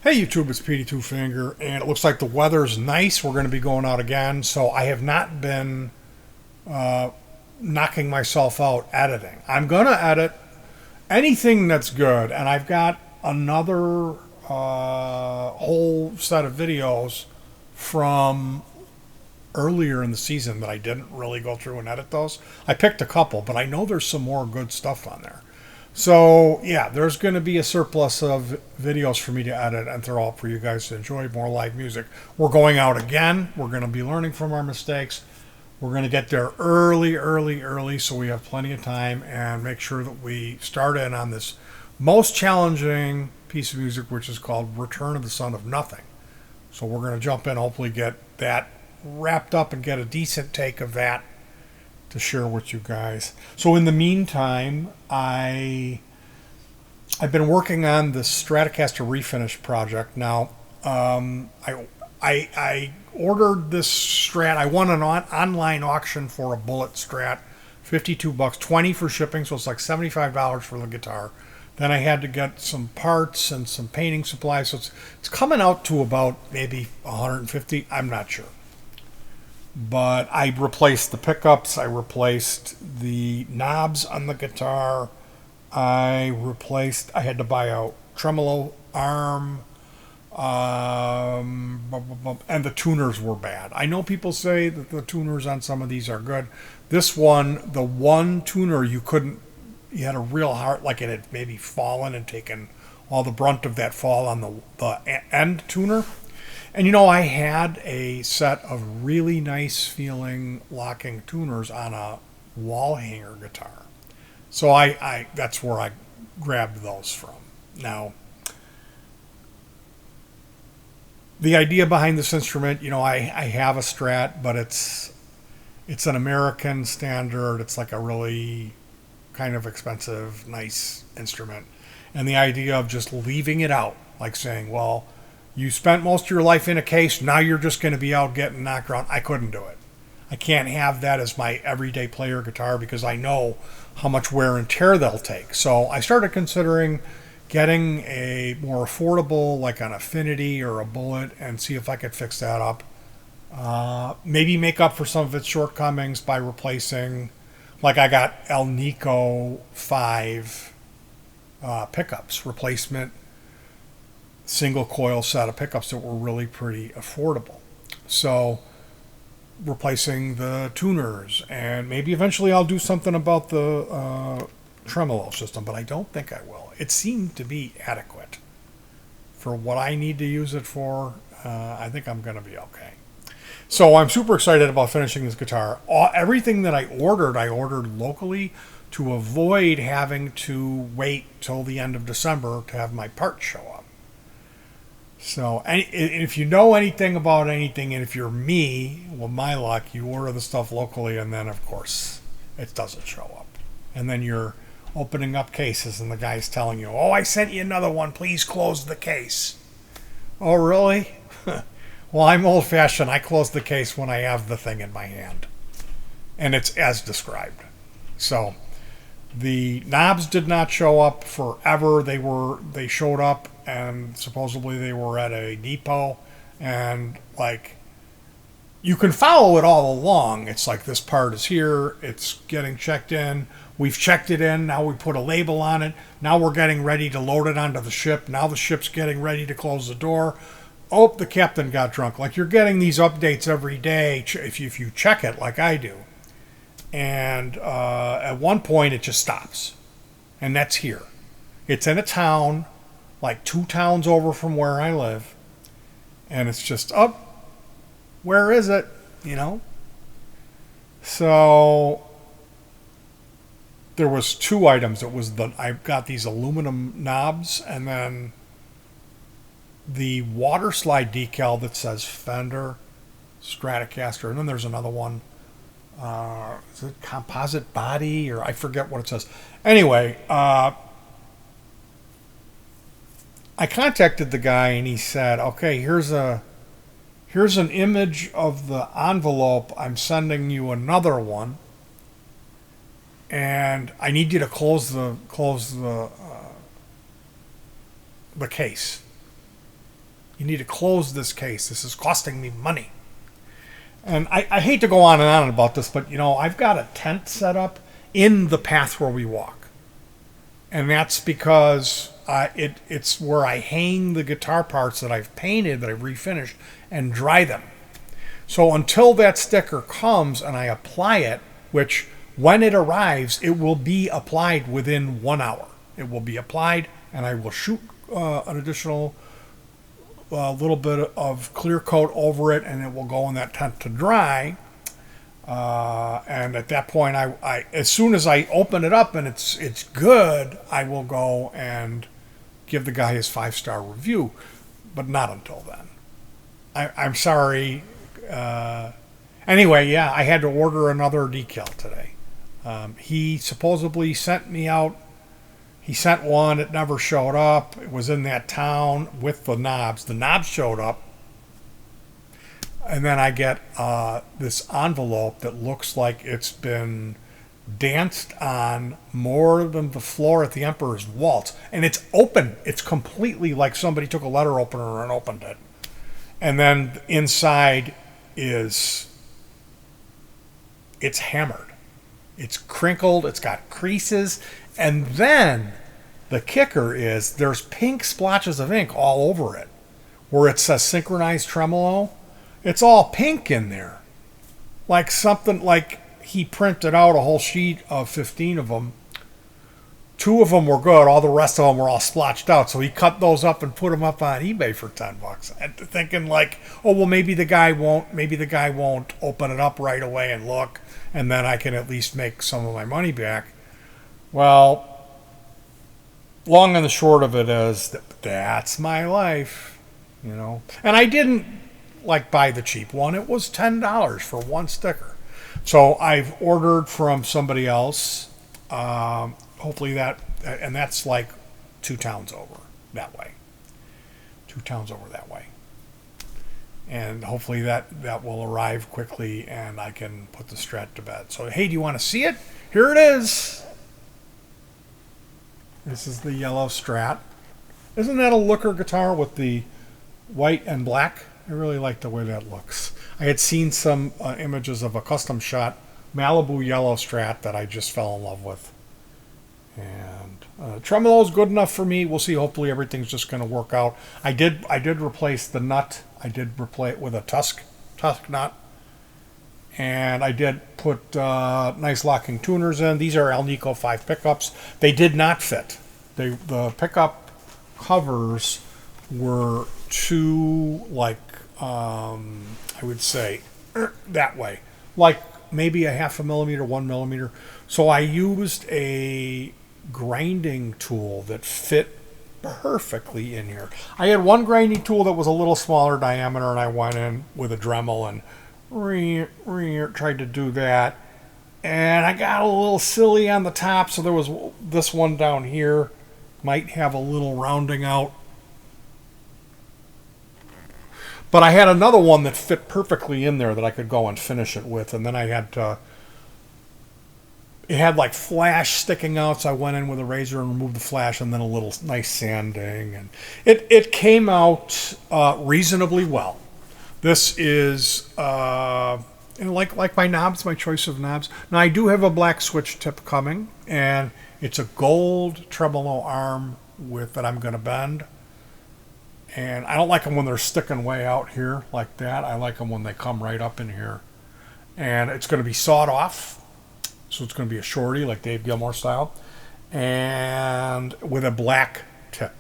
Hey YouTube, it's Petey Two Finger, and it looks like the weather's nice. We're going to be going out again, so I have not been uh, knocking myself out editing. I'm going to edit anything that's good, and I've got another whole set of videos from earlier in the season that I didn't really go through and edit those. I picked a couple, but I know there's some more good stuff on there. So, yeah, there's going to be a surplus of videos for me to edit and throw out for you guys to enjoy more live music. We're going out again. We're going to be learning from our mistakes. We're going to get there early, so we have plenty of time and make sure that we start in on this most challenging piece of music, which is called Return of the Son of Nothing. So we're going to jump in, hopefully get that wrapped up and get a decent take of that to share with you guys. So in the meantime, I've been working on this Stratocaster refinish project. Now, I ordered this Strat. I won an online auction for a bullet Strat, $52, 20 for shipping, so it's like $75 for the guitar. Then I had to get some parts and some painting supplies, so it's coming out to about maybe 150. I'm not sure. But I replaced the pickups, I replaced the knobs on the guitar, I had to buy a tremolo arm, and the tuners were bad. I know people say that the tuners on some of these are good. This one, the one tuner you had a real hard, like it had maybe fallen and taken all the brunt of that fall on the end tuner. And I had a set of really nice feeling locking tuners on a wall hanger guitar. So I that's where I grabbed those from. Now, the idea behind this instrument, I have a Strat, but it's an American standard. It's like a really kind of expensive, nice instrument. And the idea of just leaving it out, like saying, well, you spent most of your life in a case, now you're just going to be out getting knocked around. I couldn't do it. I can't have that as my everyday player guitar because I know how much wear and tear they'll take. So I started considering getting a more affordable, like an Affinity or a Bullet, and see if I could fix that up. Maybe make up for some of its shortcomings by replacing, like I got El Nico 5 pickups, replacement single coil set of pickups that were really pretty affordable. So replacing the tuners, and maybe eventually I'll do something about the tremolo system, but I don't think I will. It seemed to be adequate for what I need to use it for. I think I'm going to be okay. So I'm super excited about finishing this guitar. Everything that I ordered locally to avoid having to wait till the end of December to have my parts show up. So, if you know anything about anything, and if you're me, well, my luck, you order the stuff locally, and then, of course, it doesn't show up. And then you're opening up cases, and the guy's telling you, oh, I sent you another one. Please close the case. Oh, really? Well, I'm old-fashioned. I close the case when I have the thing in my hand. And it's as described. So, the knobs did not show up forever. They showed up, and supposedly they were at a depot, and like you can follow it all along. It's like this part is here, it's getting checked in, we've checked it in, now we put a label on it, now we're getting ready to load it onto the ship, now the ship's getting ready to close the door. Oh, the captain got drunk. Like you're getting these updates every day if you check it like I do. And at one point it just stops, and that's here. It's in a town like 2 towns over from where I live, and it's just where is it? So there was 2 items. It was I've got these aluminum knobs, and then the water slide decal that says Fender Stratocaster, and then there's another one. Is it composite body, or I forget what it says. Anyway, I contacted the guy, and he said, okay, here's an image of the envelope. I'm sending you another one, and I need you to close the case. You need to close this case. This is costing me money. And I hate to go on and on about this, but, you know, I've got a tent set up in the path where we walk. And that's because it's where I hang the guitar parts that I've painted, that I've refinished, and dry them. So until that sticker comes and I apply it, which when it arrives, it will be applied within 1 hour. It will be applied, and I will shoot an additional little bit of clear coat over it, and it will go in that tent to dry. And at that point, I as soon as I open it up and it's good, I will go and give the guy his 5-star review, but not until then. I'm sorry. Anyway, yeah, I had to order another decal today. He supposedly sent me out. He sent one. It never showed up. It was in that town with the knobs. The knobs showed up. And then I get this envelope that looks like it's been danced on more than the floor at the Emperor's Waltz. And it's open. It's completely like somebody took a letter opener and opened it. And then inside it's hammered. It's crinkled. It's got creases. And then the kicker is there's pink splotches of ink all over it. Where it says synchronized tremolo, it's all pink in there. Like something like he printed out a whole sheet of 15 of them. 2 of them were good. All the rest of them were all splotched out. So he cut those up and put them up on eBay for $10. And thinking like, oh, well, maybe the guy won't open it up right away and look. And then I can at least make some of my money back. Well, long and the short of it is that's my life, you know. And I didn't like buy the cheap one. It was $10 for one sticker. So I've ordered from somebody else. Hopefully and that's like 2 towns over that way. 2 towns over that way. And hopefully that will arrive quickly and I can put the Strat to bed. So, hey, do you want to see it? Here it is. This is the Yellow Strat. Isn't that a looker guitar with the white and black? I really like the way that looks. I had seen some images of a custom shot Malibu Yellow Strat that I just fell in love with. And tremolo is good enough for me. We'll see. Hopefully everything's just going to work out. I did replace the nut. I did replace it with a tusk nut. And I did put nice locking tuners in. These are Alnico 5 pickups. They did not fit. The pickup covers were too, like, I would say, that way. Like maybe a 0.5 millimeter, 1 millimeter. So I used a grinding tool that fit perfectly in here. I had one grinding tool that was a little smaller diameter, and I went in with a Dremel and tried to do that. And I got a little silly on the top, so there was this one down here. Might have a little rounding out. But I had another one that fit perfectly in there that I could go and finish it with. And then I had to... It had like flash sticking out, so I went in with a razor and removed the flash, and then a little nice sanding, and it came out reasonably well. This is like my knobs, my choice of knobs. Now I do have a black switch tip coming, and it's a gold tremolo arm that I'm going to bend. And I don't like them when they're sticking way out here like that. I like them when they come right up in here, and it's going to be sawed off. So it's going to be a shorty, like Dave Gilmour style, and with a black tip.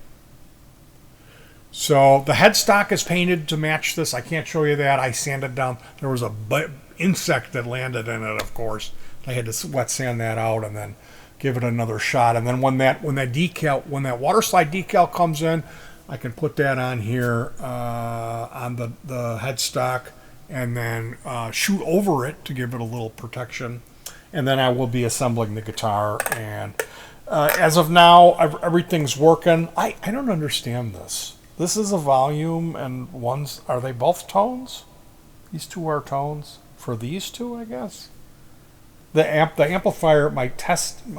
So the headstock is painted to match this. I can't show you that. I sanded down. There was a insect that landed in it, of course. I had to wet sand that out and then give it another shot. And then when that water slide decal comes in, I can put that on here on the headstock and then shoot over it to give it a little protection. And then I will be assembling the guitar. And as of now, everything's working. I don't understand this. This is a volume, and are they both tones? These 2 are tones for these 2, I guess. The amplifier, my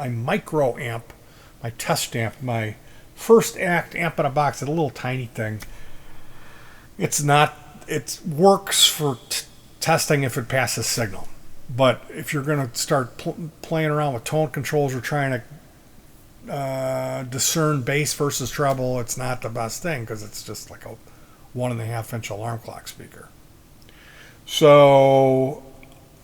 micro amp, my test amp, my first act amp in a box, it's a little tiny thing. It's not. It works for testing if it passes signal, but if you're going to start playing around with tone controls or trying to discern bass versus treble, it's not the best thing because it's just like a 1.5 inch alarm clock speaker. So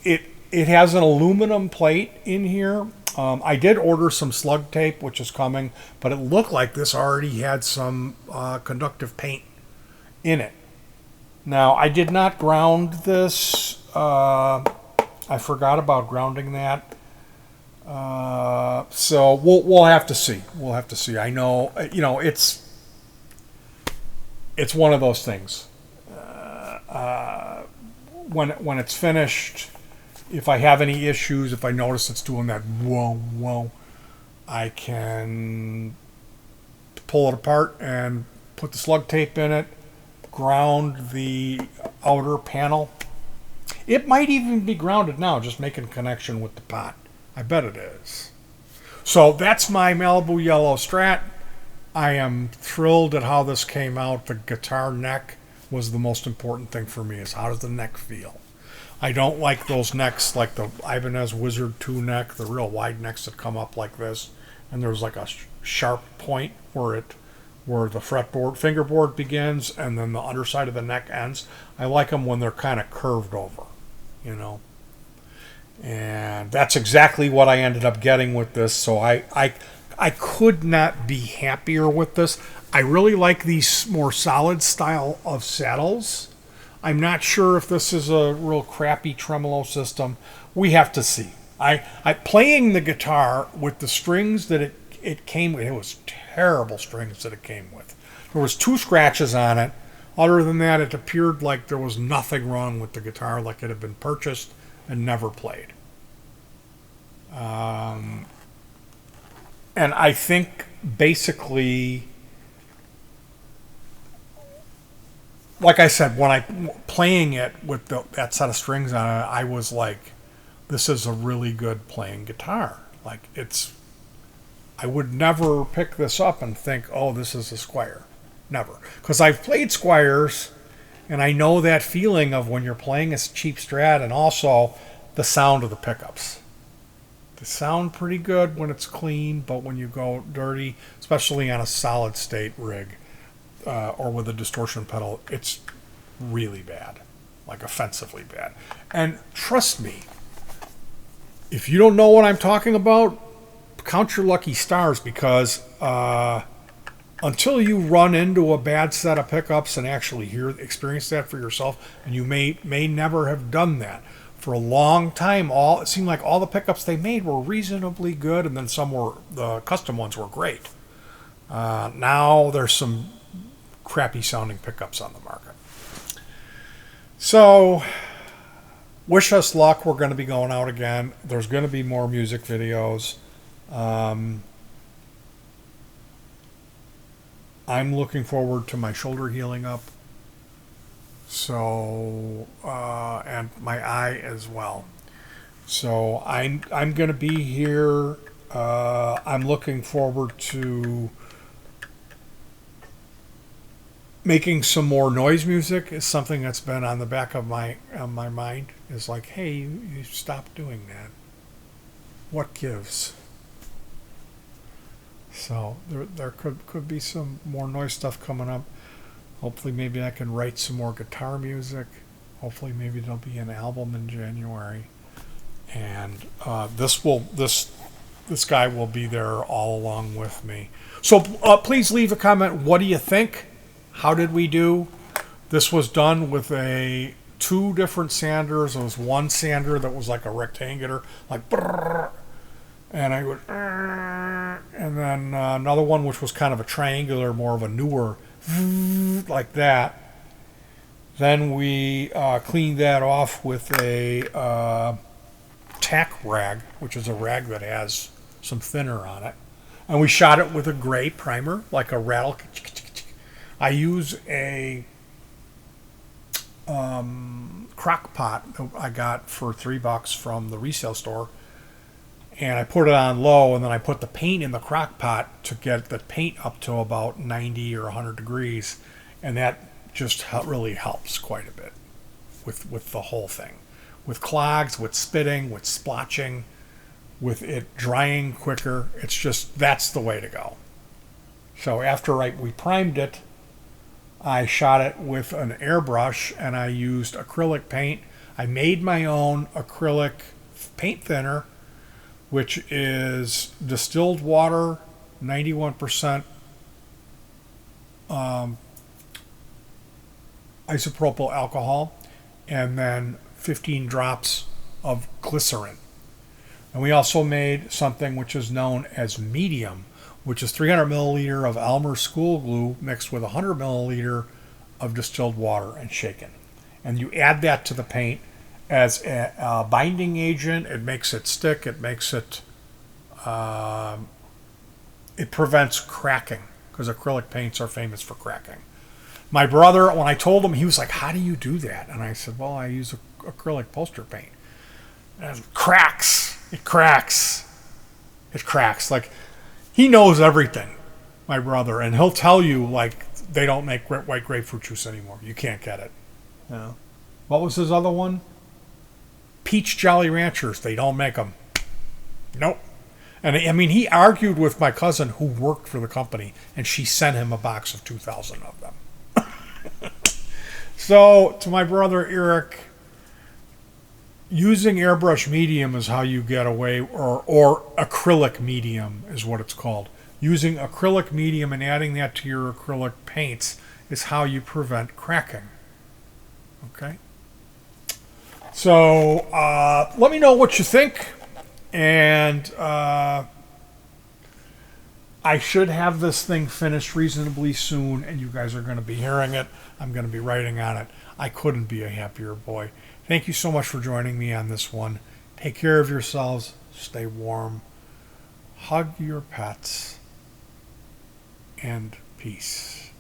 it has an aluminum plate in here. I did order some slug tape, which is coming, but it looked like this already had some conductive paint in it. Now, I did not ground this. I forgot about grounding that. So we'll have to see. We'll have to see. I know, it's one of those things. When it's finished, if I have any issues, if I notice it's doing that whoa whoa, I can pull it apart and put the slug tape in it, ground the outer panel. It might even be grounded now, just making a connection with the pot. I bet it is. So that's my Malibu Yellow Strat. I am thrilled at how this came out. The guitar neck was the most important thing for me, is how does the neck feel? I don't like those necks like the Ibanez Wizard 2 neck, the real wide necks that come up like this, and there's like a sharp point where the fretboard, fingerboard begins, and then the underside of the neck ends. I like them when they're kind of curved over, And that's exactly what I ended up getting with this. So I could not be happier with this. I really like these more solid style of saddles. I'm not sure if this is a real crappy tremolo system. We have to see. I playing the guitar with the strings that it came with. It was terrible strings that it came with. There was 2 scratches on it. Other than that, it appeared like there was nothing wrong with the guitar, like it had been purchased and never played. And I think basically, like I said, when I playing it with that set of strings on it, I was like, this is a really good playing guitar. Like I would never pick this up and think, oh, this is a Squier. Never. Because I've played Squiers, and I know that feeling of when you're playing a cheap Strat, and also the sound of the pickups. They sound pretty good when it's clean, but when you go dirty, especially on a solid state rig, or with a distortion pedal, it's really bad. Like offensively bad. And trust me, if you don't know what I'm talking about, count your lucky stars, because until you run into a bad set of pickups and actually experience that for yourself, and you may never have done that. For a long time, it seemed like all the pickups they made were reasonably good, and then the custom ones were great. Now there's some crappy sounding pickups on the market. So, wish us luck. We're going to be going out again. There's going to be more music videos. I'm looking forward to my shoulder healing up. So, and my eye as well. So I'm going to be here. I'm looking forward to making some more noise music. Is something that's been on the back of my mind. Is like, hey, you stop doing that. What gives? So there could be some more noise stuff coming up. Hopefully maybe I can write some more guitar music. Hopefully maybe there'll be an album in January. And this guy will be there all along with me. So please leave a comment. What do you think? How did we do? This was done with 2 different sanders. There was one sander that was like a rectangular, like brrr, and I would, and then another one which was kind of a triangular, more of a newer, like that. Then we cleaned that off with a tack rag, which is a rag that has some thinner on it, and we shot it with a gray primer, like a rattle. I use a crock pot that I got for $3 from the resale store, and I put it on low, and then I put the paint in the crock pot to get the paint up to about 90 or 100 degrees, and that just really helps quite a bit with the whole thing. With clogs, with spitting, with splotching, with it drying quicker. It's just, that's the way to go. So after we primed it, I shot it with an airbrush and I used acrylic paint. I made my own acrylic paint thinner, which is distilled water, 91% isopropyl alcohol, and then 15 drops of glycerin. And we also made something which is known as medium, which is 300 milliliter of Elmer's school glue mixed with 100 milliliter of distilled water and shaken. And you add that to the paint as a binding agent. It makes it stick. It makes it, it prevents cracking, because acrylic paints are famous for cracking. My brother, when I told him, he was like, how do you do that? And I said, well, I use acrylic poster paint. And it cracks. It cracks. It cracks. Like, he knows everything, my brother, and he'll tell you, like, they don't make white grapefruit juice anymore. You can't get it. You know? What was his other one? Peach Jolly Ranchers. They don't make them. Nope. And I mean, he argued with my cousin who worked for the company, and she sent him a box of 2,000 of them. So, to my brother Eric, using airbrush medium is how you get away, or acrylic medium is what it's called. Using acrylic medium and adding that to your acrylic paints is how you prevent cracking. Okay? So, let me know what you think. And I should have this thing finished reasonably soon, and you guys are going to be hearing it. I'm going to be writing on it. I couldn't be a happier boy. Thank you so much for joining me on this one. Take care of yourselves. Stay warm. Hug your pets. And peace.